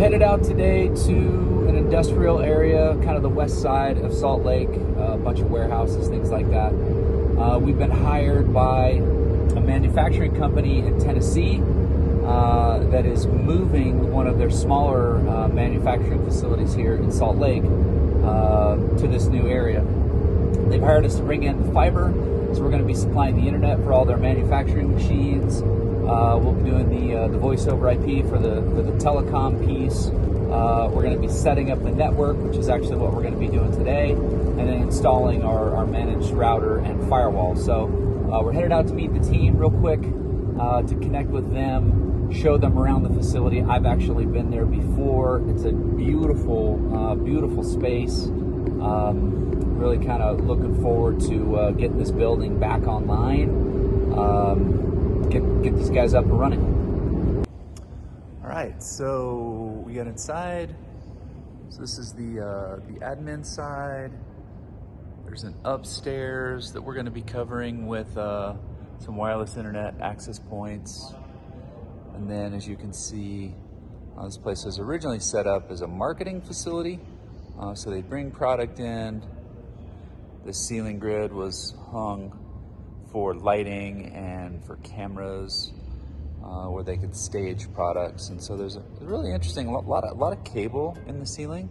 headed out today to an industrial area, kind of the west side of Salt Lake, a bunch of warehouses, things like that. We've been hired by a manufacturing company in Tennessee that is moving one of their smaller manufacturing facilities here in Salt Lake to this new area. They've hired us to bring in the fiber, so we're going to be supplying the internet for all their manufacturing machines. We'll be doing the voice over IP for the telecom piece. We're going to be setting up the network, which is actually what we're going to be doing today, and then installing our managed router and firewall. So we're headed out to meet the team real quick to connect with them, show them around the facility. I've actually been there before. It's a beautiful, beautiful space. Really kind of looking forward to getting this building back online. Get these guys up and running. All right, so we got inside. So this is the admin side. There's an upstairs that we're going to be covering with some wireless internet access points. And then, as you can see, this place was originally set up as a marketing facility. So they bring product in. The ceiling grid was hung for lighting and for cameras where they could stage products. And so there's a really interesting, a lot of cable in the ceiling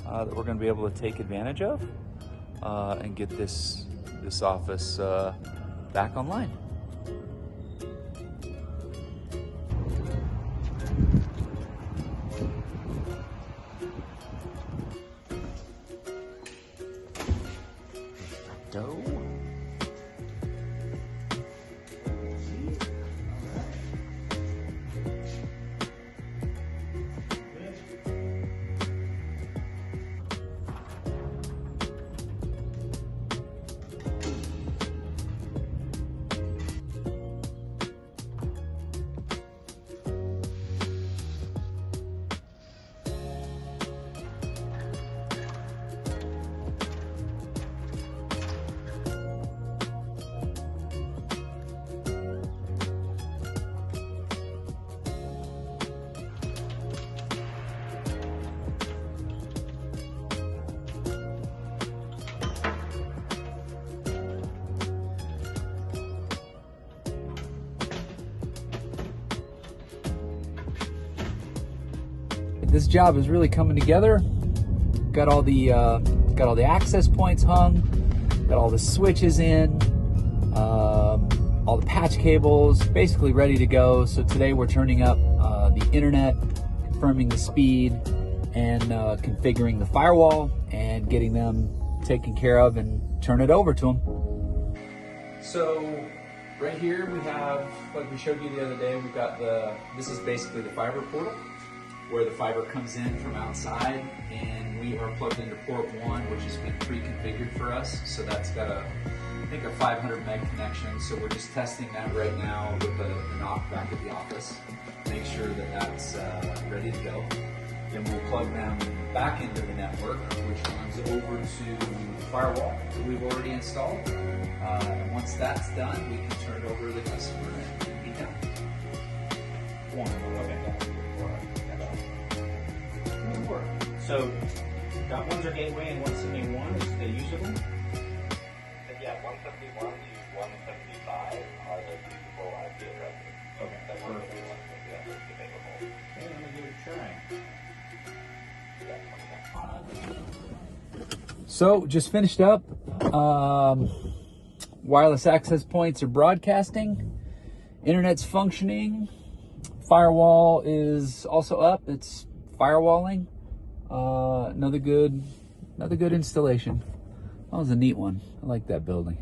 that we're going to be able to take advantage of and get this office back online. Go. This job is really coming together. Got all the access points hung, got all the switches in, all the patch cables, basically ready to go. So today we're turning up the internet, confirming the speed, and configuring the firewall, and getting them taken care of and turn it over to them. So right here we have, like we showed you the other day, we've got this is basically the fiber portal, where the fiber comes in from outside, and we are plugged into port 1, which has been pre-configured for us. So that's got I think a 500 meg connection. So we're just testing that right now with the knock back at the office. Make sure that that's ready to go. Then we'll plug them back into the network, which runs over to the firewall that we've already installed. And once that's done, we can turn it over to the customer and be done. So, got one's our gateway and 171 is the usable? Yeah, 171 to 175 are the usable IP addresses. Okay, That 171 is available. Okay, I'm going to give it a try. So just finished up. Wireless access points are broadcasting. Internet's functioning. Firewall is also up. It's firewalling. Another good installation. That was a neat one. I like that building.